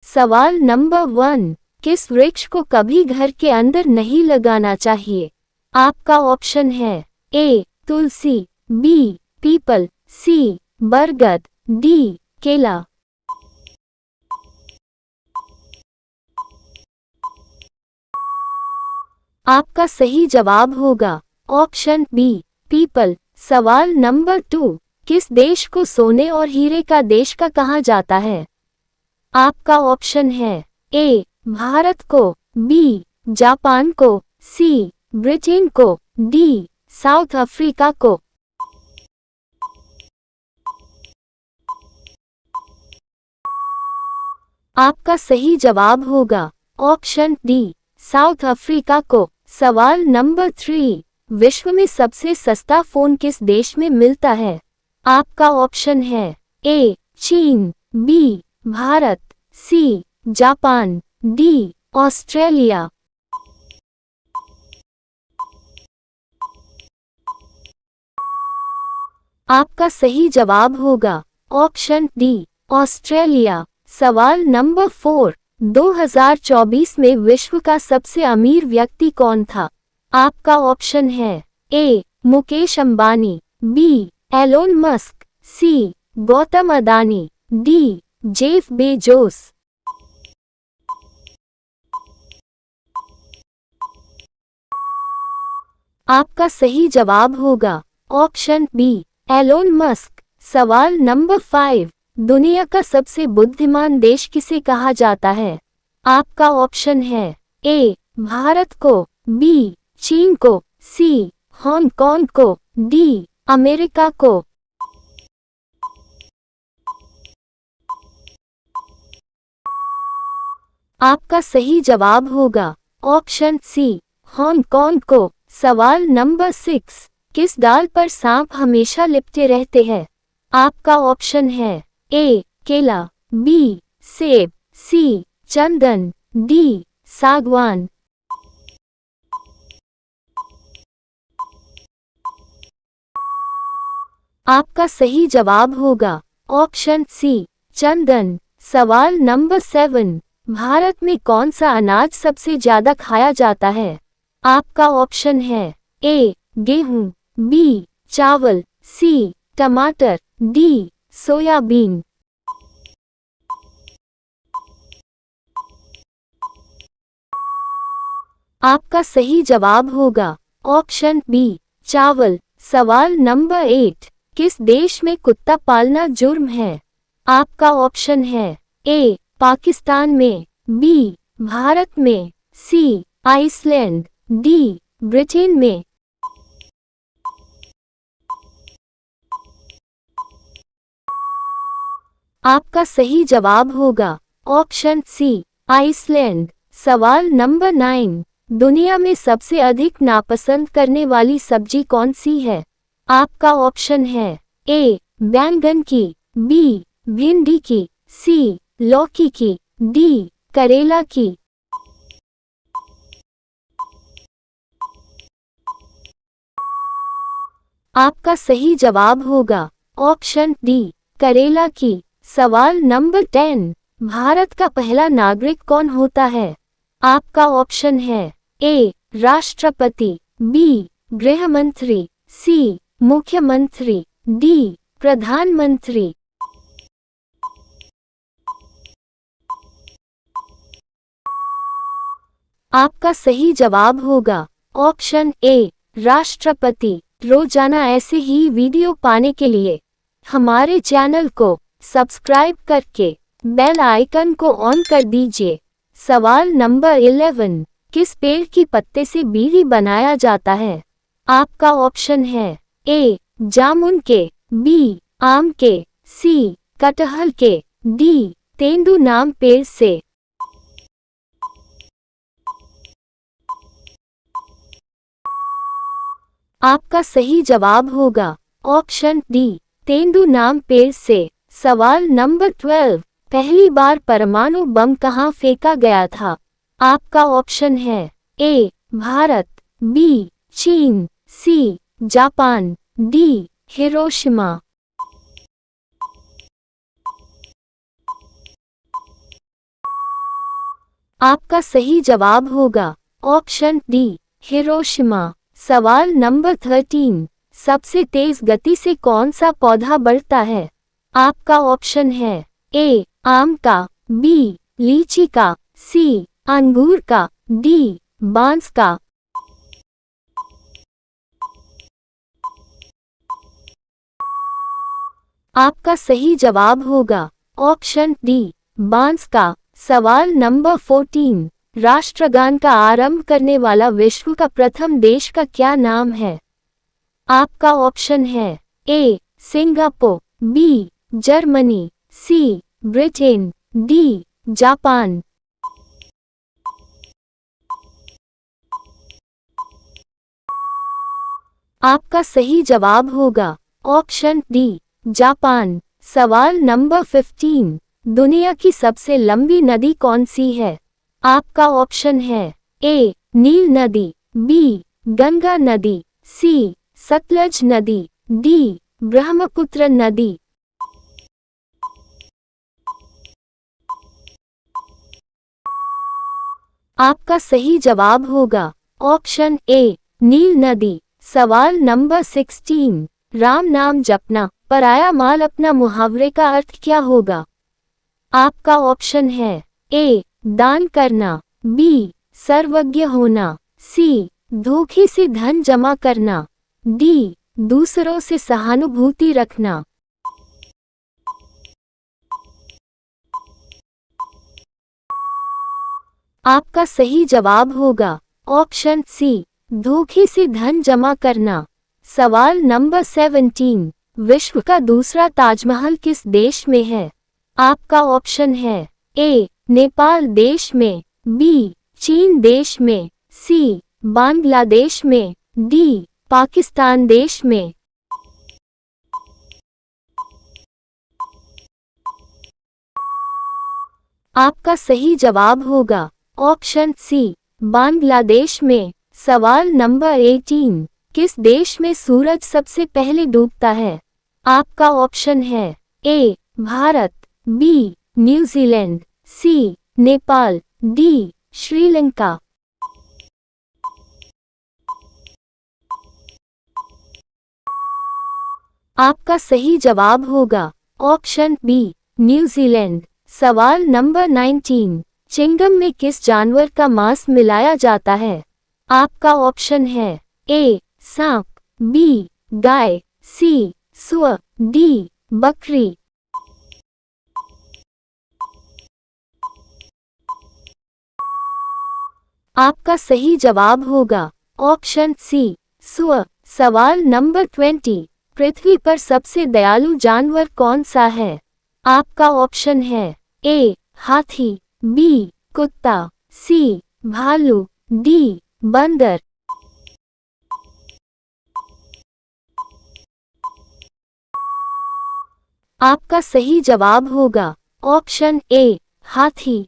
सवाल नंबर 1, किस वृक्ष को कभी घर के अंदर नहीं लगाना चाहिए? आपका ऑप्शन है ए तुलसी, बी पीपल, सी बरगद, डी केला। आपका सही जवाब होगा ऑप्शन बी पीपल। सवाल नंबर 2, किस देश को सोने और हीरे का देश का कहा जाता है? आपका ऑप्शन है ए भारत को, बी जापान को, सी ब्रिटेन को, डी साउथ अफ्रीका को। आपका सही जवाब होगा ऑप्शन डी साउथ अफ्रीका को। सवाल नंबर 3, विश्व में सबसे सस्ता फोन किस देश में मिलता है? आपका ऑप्शन है ए चीन, B Bharat, C Japan, D Australia. आपका सही जवाब होगा ऑप्शन डी ऑस्ट्रेलिया। सवाल नंबर 4, 2024 में विश्व का सबसे अमीर व्यक्ति कौन था? आपका ऑप्शन है A Mukesh Ambani, B Elon Musk, C Gautam Adani, D Jeff Bezos. आपका सही जवाब होगा ऑप्शन बी एलोन मस्क। सवाल नंबर 5, दुनिया का सबसे बुद्धिमान देश किसे कहा जाता है? आपका ऑप्शन है ए भारत को, बी चीन को, सी हांगकांग को, डी अमेरिका को। आपका सही जवाब होगा ऑप्शन सी हांगकांग को। सवाल नंबर 6, किस डाल पर सांप हमेशा लिपटे रहते हैं? आपका ऑप्शन है ए केला, बी सेब, सी चंदन, डी सागवान। आपका सही जवाब होगा ऑप्शन सी चंदन। सवाल नंबर 7, भारत में कौन सा अनाज सबसे ज्यादा खाया जाता है? आपका ऑप्शन है ए गेहूं, बी चावल, सी टमाटर, डी सोयाबीन। आपका सही जवाब होगा ऑप्शन बी चावल। सवाल नंबर 8, किस देश में कुत्ता पालना जुर्म है? आपका ऑप्शन है ए पाकिस्तान में, बी भारत में, सी आइसलैंड, डी ब्रिटेन में। आपका सही जवाब होगा ऑप्शन सी आइसलैंड। सवाल नंबर 9, दुनिया में सबसे अधिक नापसंद करने वाली सब्जी कौन सी है? आपका ऑप्शन है ए बैंगन की, बी भिंडी की, सी लौकी की, डी करेला की। आपका सही जवाब होगा ऑप्शन डी करेला की। सवाल नंबर 10, भारत का पहला नागरिक कौन होता है? आपका ऑप्शन है ए राष्ट्रपति, बी गृह मंत्री, सी मुख्यमंत्री, डी प्रधानमंत्री। आपका सही जवाब होगा ऑप्शन ए राष्ट्रपति। रोजाना ऐसे ही वीडियो पाने के लिए हमारे चैनल को सब्सक्राइब करके बेल आइकन को ऑन कर दीजिए। सवाल नंबर 11, किस पेड़ की पत्ते से बीड़ी बनाया जाता है? आपका ऑप्शन है ए जामुन के, बी आम के, सी कटहल के, डी तेंदू नाम पेड़ से। आपका सही जवाब होगा ऑप्शन डी तेंदू नाम पेड़ से। सवाल नंबर 12, पहली बार परमाणु बम कहाँ फेंका गया था? आपका ऑप्शन है ए भारत, बी चीन, सी जापान, डी हिरोशिमा। आपका सही जवाब होगा ऑप्शन डी हिरोशिमा। सवाल नंबर 13, सबसे तेज गति से कौन सा पौधा बढ़ता है? आपका ऑप्शन है ए आम का, बी लीची का, सी अंगूर का, डी बांस का। आपका सही जवाब होगा ऑप्शन डी बांस का। सवाल नंबर 14, राष्ट्रगान का आरंभ करने वाला विश्व का प्रथम देश का क्या नाम है? आपका ऑप्शन है ए सिंगापुर, बी जर्मनी, सी ब्रिटेन, डी जापान। आपका सही जवाब होगा ऑप्शन डी जापान। सवाल नंबर 15, दुनिया की सबसे लंबी नदी कौन सी है? आपका ऑप्शन है ए नील नदी, बी गंगा नदी, सी सतलज नदी, डी ब्रह्मपुत्र नदी। आपका सही जवाब होगा ऑप्शन ए नील नदी। सवाल नंबर 16, राम नाम जपना पराया माल अपना मुहावरे का अर्थ क्या होगा? आपका ऑप्शन है ए दान करना, बी सर्वज्ञ होना, सी धोखे से धन जमा करना, डी दूसरों से सहानुभूति रखना। आपका सही जवाब होगा ऑप्शन सी धोखे से धन जमा करना। सवाल नंबर 17, विश्व का दूसरा ताजमहल किस देश में है? आपका ऑप्शन है ए नेपाल देश में, बी चीन देश में, सी बांग्लादेश में, डी पाकिस्तान देश में। आपका सही जवाब होगा ऑप्शन सी बांग्लादेश में। सवाल नंबर 18, किस देश में सूरज सबसे पहले डूबता है? आपका ऑप्शन है ए भारत, बी न्यूजीलैंड, सी नेपाल, डी श्रीलंका। आपका सही जवाब होगा ऑप्शन बी न्यूजीलैंड। सवाल नंबर 19, चिंगम में किस जानवर का मांस मिलाया जाता है? आपका ऑप्शन है ए सांप, बी गाय, सी सुअर, डी बकरी। आपका सही जवाब होगा ऑप्शन सी सुअर। सवाल नंबर 20, पृथ्वी पर सबसे दयालु जानवर कौन सा है? आपका ऑप्शन है ए हाथी, बी कुत्ता, सी भालू, डी बंदर। आपका सही जवाब होगा ऑप्शन ए हाथी।